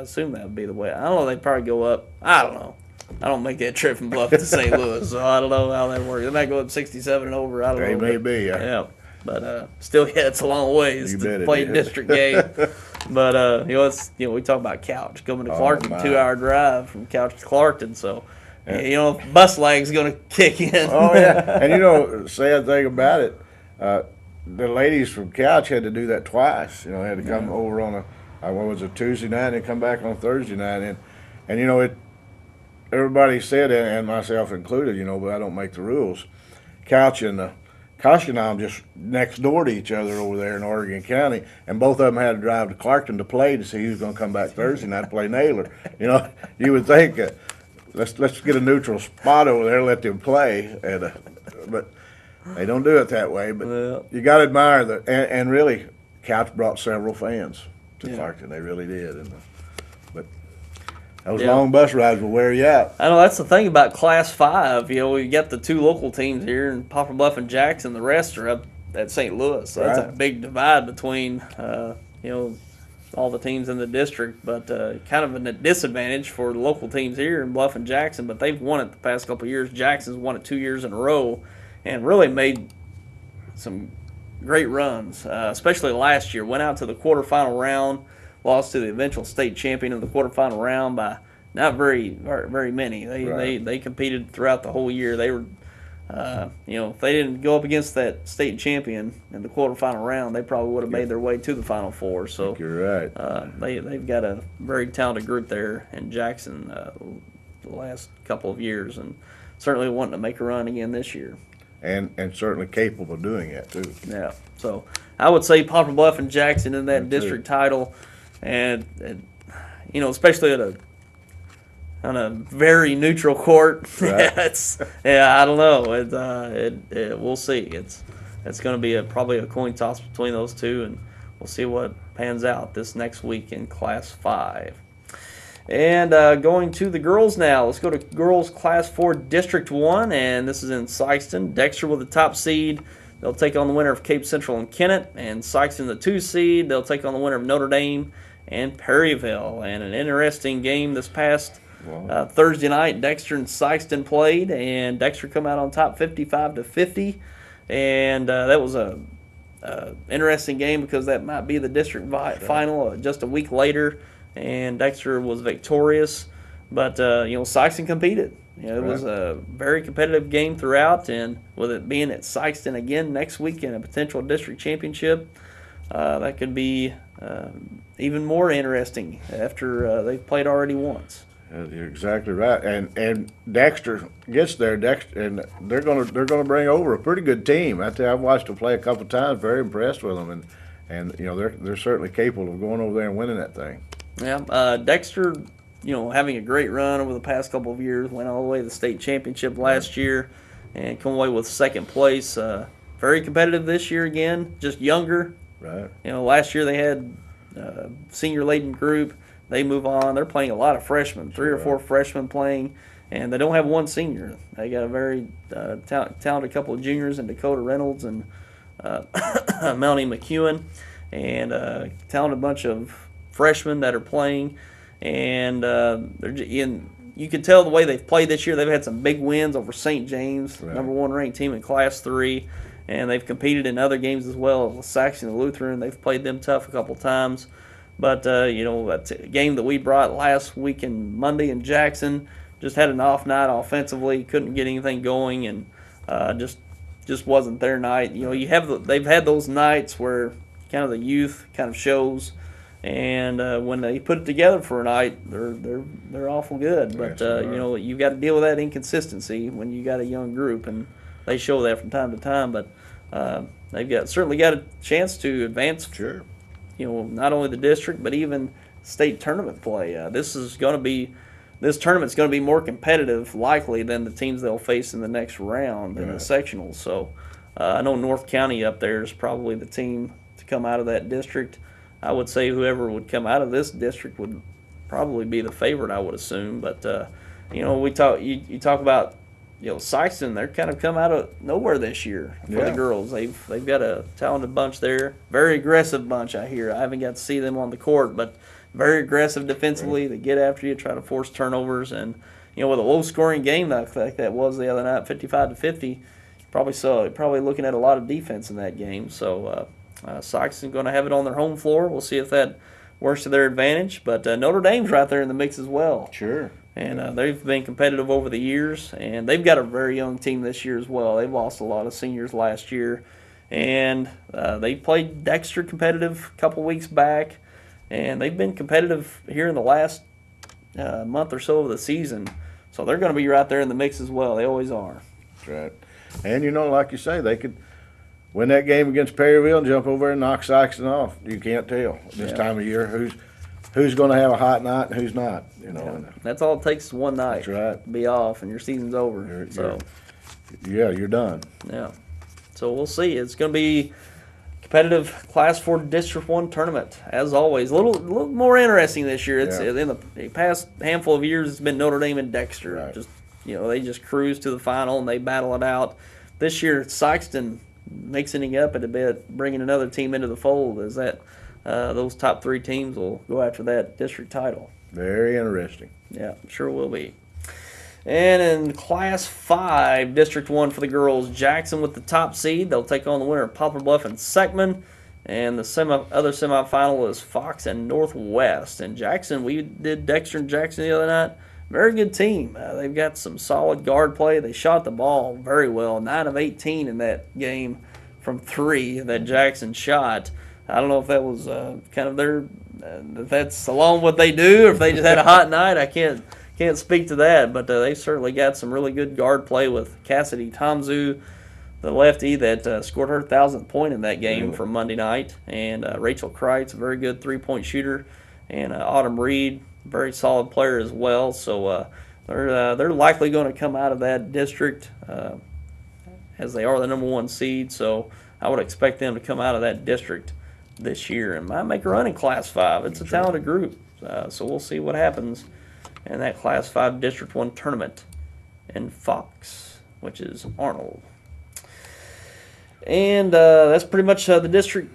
assume that would be the way. I don't know. They'd probably go up. I don't know. I don't make that trip from Bluff to St. Louis, so I don't know how that works. They might go up 67 and over. I don't know. They may be. Yeah. But still, it's a long ways to play a district game. But we talk about Couch coming to Clarkton, 2-hour drive from Couch to Clarkton. So, bus lag's going to kick in. Oh yeah, and sad thing about it, the ladies from Couch had to do that twice. They had to come over on a Tuesday night and come back on Thursday night, and everybody said, and myself included, but I don't make the rules. Couch and Koshkonong just next door to each other over there in Oregon County, and both of them had to drive to Clarkton to play to see who's going to come back Thursday night to play Naylor. You would think let's get a neutral spot over there, let them play, but they don't do it that way. But you got to admire that, and really, Couch brought several fans to Clarkton. They really did, but those long bus rides will wear you out. I know that's the thing about Class 5. We got the two local teams here, and Poplar Bluff and Jackson. The rest are up at St. Louis. So that's a big divide between all the teams in the district. But kind of a disadvantage for the local teams here in Bluff and Jackson. But they've won it the past couple of years. Jackson's won it 2 years in a row, and really made some great runs, especially last year. Went out to the quarterfinal round. Lost to the eventual state champion of the quarterfinal round by not very many. They competed throughout the whole year. They were, if they didn't go up against that state champion in the quarterfinal round, they probably would have made their way to the Final Four. So I think you're right. They've got a very talented group there in Jackson the last couple of years, and certainly wanting to make a run again this year. And certainly capable of doing that too. Yeah. So I would say Poplar Bluff and Jackson in that district title. And especially at on a very neutral court. Right. I don't know. We'll see. It's going to be probably a coin toss between those two, and we'll see what pans out this next week in Class 5. And going to the girls now. Let's go to girls Class 4 District 1, and this is in Sykeston. Dexter with the top seed. They'll take on the winner of Cape Central and Kennett, and Sykeston the 2 seed. They'll take on the winner of Notre Dame and Perryville. And an interesting game this past Thursday night. Dexter and Sykeston played, and Dexter come out on top 55-50. And that was a interesting game because that might be the district final just a week later. And Dexter was victorious, but Sykeston competed. It was a very competitive game throughout, and with it being at Sykeston again next week in a potential district championship, that could be even more interesting after they've played already once. You're exactly right, and Dexter gets there. And they're gonna bring over a pretty good team. I've watched them play a couple times. Very impressed with them, and they're certainly capable of going over there and winning that thing. Yeah, Dexter, having a great run over the past couple of years, went all the way to the state championship last year, and come away with second place. Very competitive this year again, just younger. Right. Last year they had a senior-laden group. They move on. They're playing a lot of freshmen, 3 or 4 freshmen playing, and they don't have one senior. They got a very talented couple of juniors in Dakota Reynolds and Melanie McEwen, and a talented bunch of freshmen that are playing. And you can tell the way they've played this year. They've had some big wins over St. James, number 1 ranked team in Class 3, and they've competed in other games as well. Saxon and Lutheran, they've played them tough a couple times. But, that's a game that we brought last week in Monday in Jackson. Just had an off night offensively, couldn't get anything going, and just wasn't their night. They've had those nights where kind of the youth kind of shows, and when they put it together for a night, they're awful good. But you've got to deal with that inconsistency when you got a young group, and they show that from time to time. But they've certainly got a chance to advance. Sure. Not only the district, but even state tournament play. This tournament's going to be more competitive, likely, than the teams they'll face in the next round in the sectionals. So I know North County up there is probably the team to come out of that district. I would say whoever would come out of this district would probably be the favorite, I would assume. But you talk about Sykeston. They're kind of come out of nowhere this year for the girls. They've got a talented bunch there, very aggressive bunch. I hear. I haven't got to see them on the court, but very aggressive defensively. They get after you, try to force turnovers, and with a low scoring game like that was the other night, 55-50. Probably looking at a lot of defense in that game. So Sykeston going to have it on their home floor. We'll see if that works to their advantage. But Notre Dame's right there in the mix as well. Sure. And they've been competitive over the years, and they've got a very young team this year as well. They've lost a lot of seniors last year, and they played Dexter competitive a couple weeks back, and they've been competitive here in the last month or so of the season. So they're going to be right there in the mix as well. They always are. That's right. And, like you say, they could win that game against Perryville and jump over and knock Sykeston off. You can't tell this time of year who's going to have a hot night and who's not. That's all it takes is one night. That's right. To be off, and your season's over. You're done. Yeah. So we'll see. It's going to be competitive Class 4 District 1 tournament, as always. A little more interesting this year. It's in the past handful of years, it's been Notre Dame and Dexter. Right. They just cruise to the final and they battle it out. This year, Sykeston mixing it up a bit, bringing another team into the fold, is that those top 3 teams will go after that district title. Very interesting. Yeah, sure will be. And in Class 5, District 1 for the girls, Jackson with the top seed. They'll take on the winner of Poplar Bluff and Seckman. And the other semifinal is Fox and Northwest. And Jackson, we did Dexter and Jackson the other night. Very good team. They've got some solid guard play. They shot the ball very well. 9 of 18 in that game from 3 that Jackson shot. I don't know if that was kind of their if that's along what they do, or if they just had a hot night. I can't speak to that, but they certainly got some really good guard play with Cassidy Tomzu, the lefty that scored her 1,000th point in that game from Monday night, and Rachel Kreitz, a very good three-point shooter, and Autumn Reed, very solid player as well. So they're likely going to come out of that district as they are the number 1 seed. So I would expect them to come out of that district this year and might make a run in Class 5. It's a talented group, so we'll see what happens in that Class 5 District 1 tournament in Fox, which is Arnold. And that's pretty much the district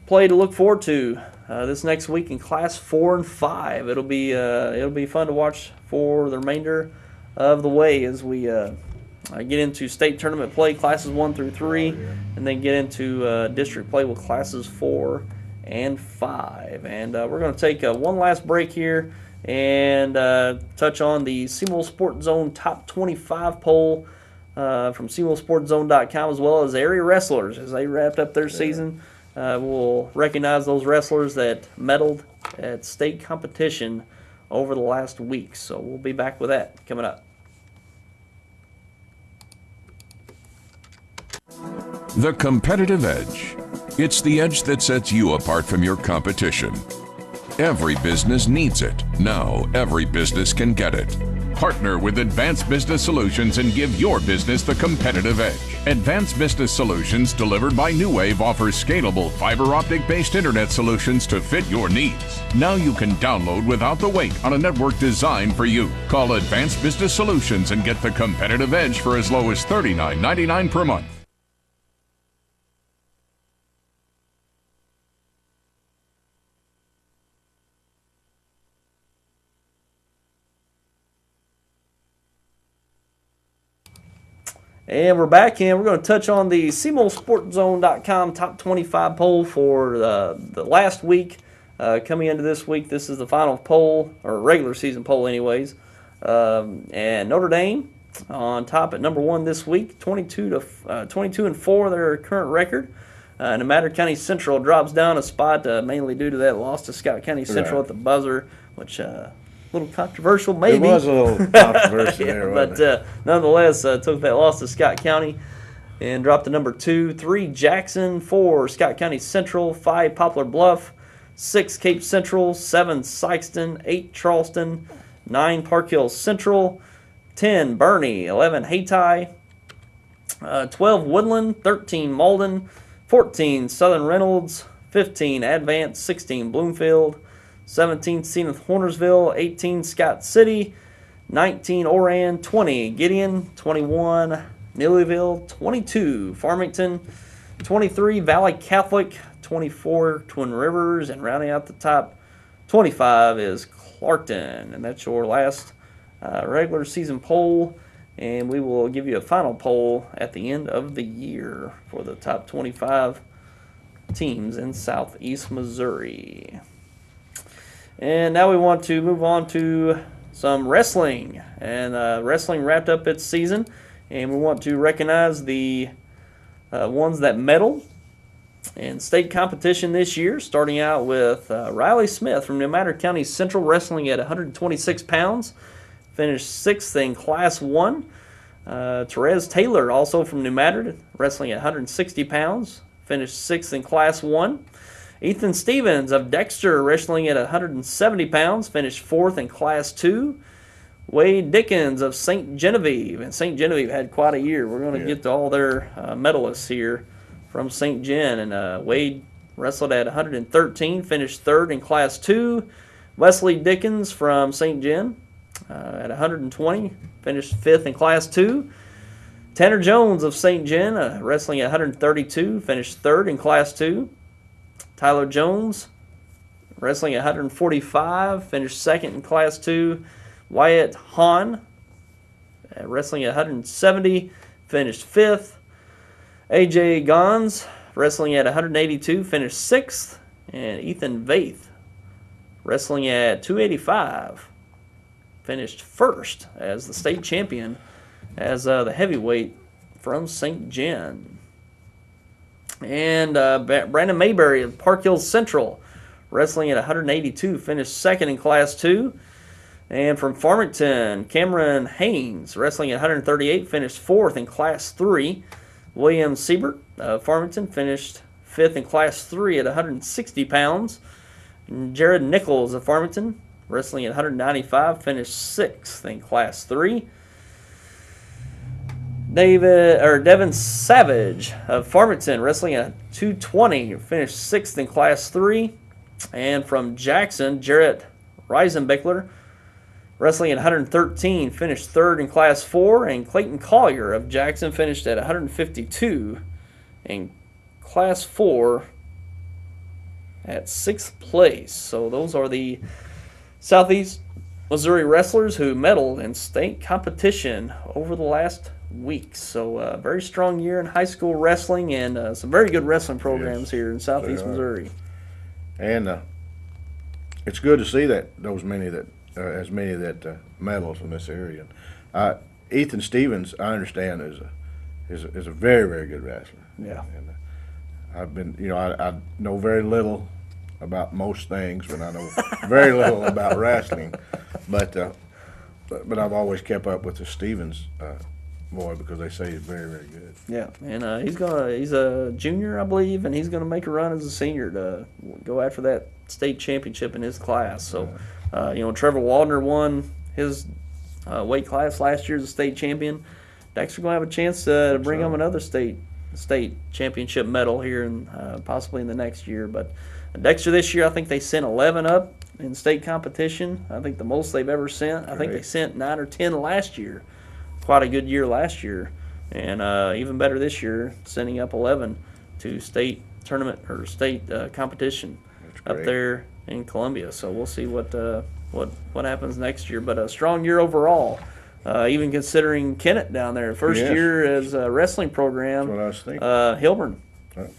play to look forward to this next week in Class 4 and 5. It'll be fun to watch for the remainder of the way as we get into state tournament play, Classes 1 through 3, and then get into district play with Classes 4 and 5. And we're going to take one last break here and touch on the SEMO Sports Zone Top 25 poll from SEMOSportsZone.com, as well as area wrestlers as they wrapped up their season. We'll recognize those wrestlers that medaled at state competition over the last week. So we'll be back with that coming up. The competitive edge. It's the edge that sets you apart from your competition. Every business needs it. Now every business can get it. Partner with Advanced Business Solutions and give your business the competitive edge. Advanced Business Solutions, delivered by New Wave, offers scalable fiber optic-based internet solutions to fit your needs. Now you can download without the wait on a network designed for you. Call Advanced Business Solutions and get the competitive edge for as low as $39.99 per month. And we're back, and we're going to touch on the SEMOSportsZone.com Top 25 poll for the last week. Coming into this week, this is the final poll, or regular season poll anyways. And Notre Dame on top at number 1 this week, 22-4, their current record. Nevada County Central drops down a spot, mainly due to that loss to Scott County Central at the buzzer, which... little controversial, maybe. It was a little controversial there, but nonetheless, took that loss to Scott County and dropped to number 2. 3, Jackson. 4, Scott County Central. 5, Poplar Bluff. 6, Cape Central. 7, Sykeston. 8, Charleston. 9, Park Hills Central. 10, Bernie. 11, Hayti. 12, Woodland. 13, Malden. 14, Southern Reynolds. 15, Advance. 16, Bloomfield. 17, Zenith Hornersville. 18, Scott City. 19, Oran. 20, Gideon. 21, Neelyville. 22, Farmington. 23, Valley Catholic. 24, Twin Rivers. And rounding out the top 25 is Clarkton. And that's your last regular season poll. And we will give you a final poll at the end of the year for the top 25 teams in Southeast Missouri. And now we want to move on to some wrestling. And wrestling wrapped up its season. And we want to recognize the ones that medaled in state competition this year. Starting out with Riley Smith from Nevada County Central, wrestling at 126 pounds. Finished 6th in Class 1. Therese Taylor, also from New Madrid, wrestling at 160 pounds. Finished 6th in Class 1. Ethan Stevens of Dexter, wrestling at 170 pounds, finished 4th in Class 2. Wade Dickens of St. Genevieve, and St. Genevieve had quite a year. We're going to get to all their medalists here from St. Gen. And Wade wrestled at 113, finished 3rd in Class 2. Wesley Dickens from St. Gen at 120, finished 5th in Class 2. Tanner Jones of St. Gen, wrestling at 132, finished 3rd in Class 2. Tyler Jones, wrestling at 145, finished 2nd in Class 2. Wyatt Hahn, wrestling at 170, finished 5th. AJ Gons, wrestling at 182, finished 6th. And Ethan Vaith, wrestling at 285, finished 1st as the state champion as the heavyweight from St. Gen. And Brandon Mayberry of Park Hills Central, wrestling at 182, finished 2nd in Class 2. And from Farmington, Cameron Haynes, wrestling at 138, finished 4th in Class 3. William Siebert of Farmington finished 5th in Class 3 at 160 pounds. And Jared Nichols of Farmington wrestling at 195, finished 6th in Class 3. Devin Savage of Farmington, wrestling at 220, finished 6th in Class 3. And from Jackson, Jarrett Reisenbickler, wrestling at 113, finished 3rd in Class 4. And Clayton Collier of Jackson finished at 152 in Class 4 at 6th place. So those are the Southeast Missouri wrestlers who medaled in state competition over the last week. So a very strong year in high school wrestling, and some very good wrestling programs here in Southeast Missouri. And it's good to see that as many that medals in this area. Ethan Stevens, I understand, is a very, very good wrestler. Yeah. And I've been, I know very little about most things, but I know very little about wrestling. But I've always kept up with the Stevens boy because they say he's very, very good. Yeah, and he's a junior, I believe, and he's gonna make a run as a senior to go after that state championship in his class. So, Trevor Waldner won his weight class last year as a state champion. Dexter gonna have a chance to bring home another state championship medal here and possibly in the next year. But Dexter this year, I think they sent 11 up in state competition. I think the most they've ever sent. I think they sent 9 or 10 last year. Quite a good year last year, and even better this year, sending up 11 to state tournament or state competition up there in Columbia. So we'll see what happens next year. But a strong year overall. Even considering Kennett down there, first year as a wrestling program. That's what I was thinking. Hilburn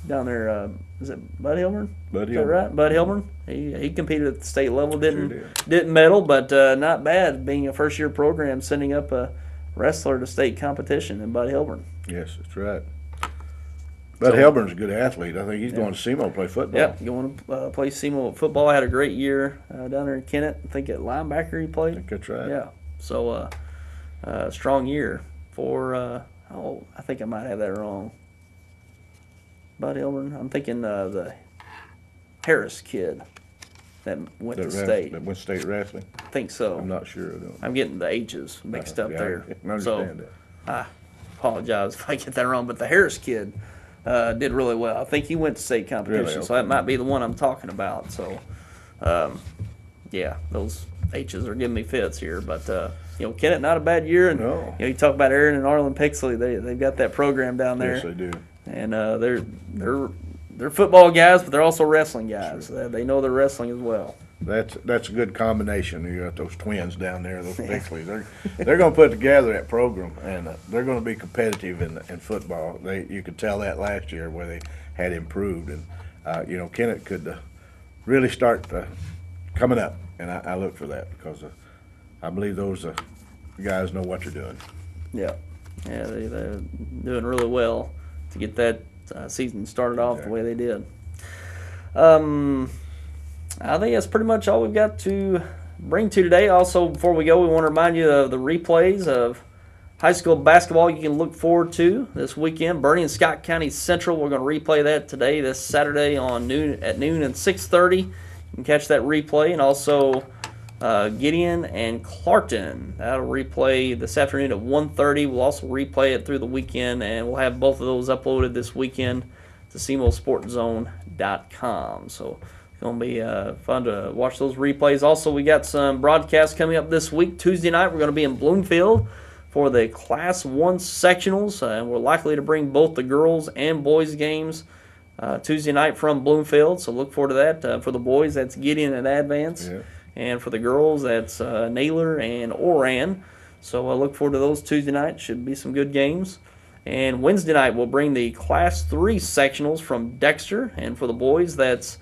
down there. Is it Bud Hilburn? Bud Hilburn. Is that right? Bud Hilburn. He competed at the state level. Didn't medal, but not bad being a first year program, sending up a wrestler to state competition in Bud Hilburn. Yes, that's right. Bud Hilburn's a good athlete. I think he's going to SEMO play football. Yeah, going to play SEMO football. Had a great year down there in Kennett. I think at linebacker he played. I think that's right. Yeah, so strong year for, I think I might have that wrong. Bud Hilburn. I'm thinking the Harris kid that went to state. That went state wrestling? I think so. I'm not sure. I'm getting the ages mixed up there. I understand that. I apologize if I get that wrong, but the Harris kid did really well. I think he went to state competition, Really? Okay. so that might be the one I'm talking about. So, those H's are giving me fits here. But, Kennett, not a bad year. And, you talk about Aaron and Arlen Pixley. They've got that program down there. Yes, they do. And they're football guys, but they're also wrestling guys. Sure. They know their wrestling as well. That's a good combination. You got those twins down there, those Pixleys. They're going to put together that program, and they're going to be competitive in football. You could tell that last year where they had improved, and Kennett could really start coming up, and I look for that because I believe those guys know what they're doing. Yeah, they're doing really well to get that season started off the way they did. I think that's pretty much all we've got to bring to today. Also, before we go, we want to remind you of the replays of high school basketball you can look forward to this weekend. Bernie and Scott County Central, we're going to replay that today, this Saturday at noon and 6:30. You can catch that replay. And also Gideon and Clarkton, that'll replay this afternoon at 1:30. We'll also replay it through the weekend, and we'll have both of those uploaded this weekend to SEMOsportzone.com. So it's going to be fun to watch those replays. Also, we got some broadcasts coming up this week. Tuesday night, we're going to be in Bloomfield for the Class 1 sectionals, and we're likely to bring both the girls and boys games Tuesday night from Bloomfield. So look forward to that. For the boys, that's Gideon and Advance. Yeah. And for the girls, that's Naylor and Oran. So I look forward to those Tuesday night. Should be some good games. And Wednesday night, we'll bring the Class 3 sectionals from Dexter. And for the boys, that's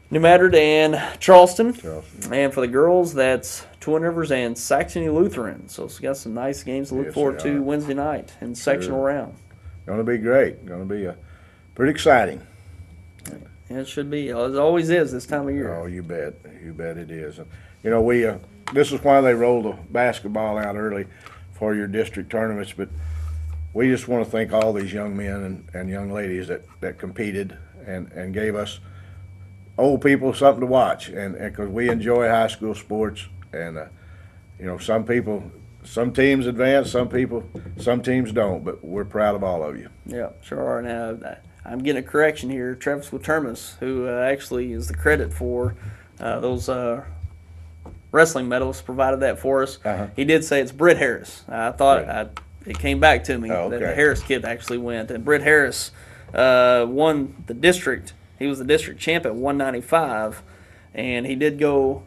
New Madrid and Charleston. And for the girls, that's Twin Rivers and Saxony Lutheran. So it's got some nice games to look forward to Wednesday night in sectional round. Going to be great. Going to be pretty exciting. And it should be. It always is this time of year. Oh, you bet. You bet it is. And, we this is why they roll the basketball out early for your district tournaments. But we just want to thank all these young men and young ladies that competed and gave us old people something to watch, and because we enjoy high school sports, and some teams advance, some teams don't, but we're proud of all of you. Yeah, sure are. Now, I'm getting a correction here. Travis Watermas, who actually is the credit for those wrestling medals, provided that for us. He did say it's Britt Harris. I thought it came back to me that the Harris kid actually went, and Britt Harris won the district. He was the district champ at 195, and he did go.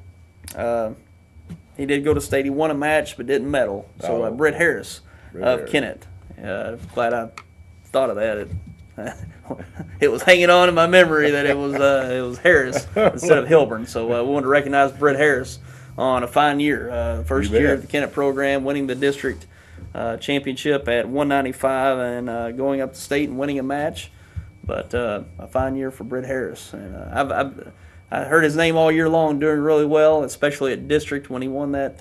He did go to state. He won a match but didn't medal. So Britt Harris of Kennett. Glad I thought of that. It was hanging on in my memory that it was Harris instead of Hilburn. So we wanted to recognize Britt Harris on a fine year. First year of the Kennett program, winning the district championship at 195 and going up to state and winning a match. But a fine year for Britt Harris. And I heard his name all year long, doing really well, especially at district when he won that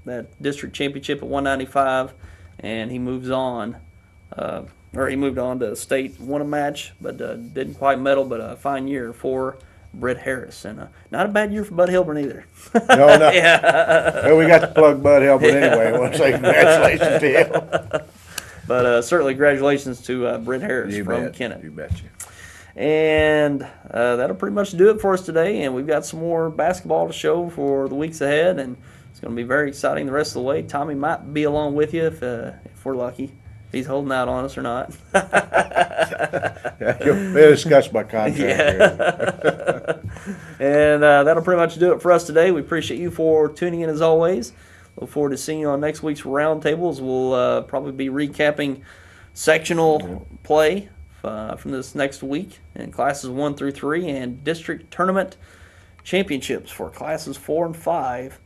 that district championship at 195, and he moves on, or he moved on to state, won a match, but didn't quite medal. But a fine year for Britt Harris, and not a bad year for Bud Hilburn either. No. Yeah. Well, we got to plug Bud Hilburn anyway. I want to say congratulations to him. But certainly congratulations to Britt Harris from Kennett. You betcha. And that'll pretty much do it for us today. And we've got some more basketball to show for the weeks ahead, and it's going to be very exciting the rest of the way. Tommy might be along with you if we're lucky. If he's holding out on us or not. We'll discuss my contract here. And that'll pretty much do it for us today. We appreciate you for tuning in as always. Look forward to seeing you on next week's roundtables. We'll probably be recapping sectional play from this next week in classes 1 through 3 and district tournament championships for classes 4 and 5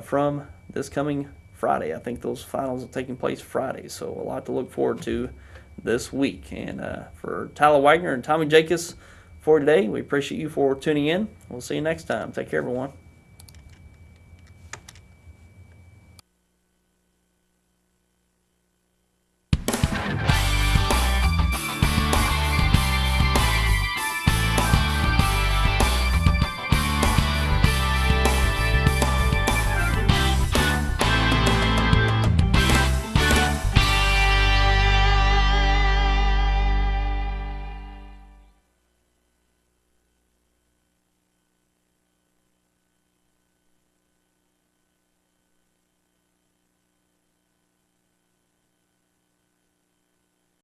from this coming Friday. I think those finals are taking place Friday, so a lot to look forward to this week. And for Tyler Wagner and Tommy Jacques for today, we appreciate you for tuning in. We'll see you next time. Take care, everyone.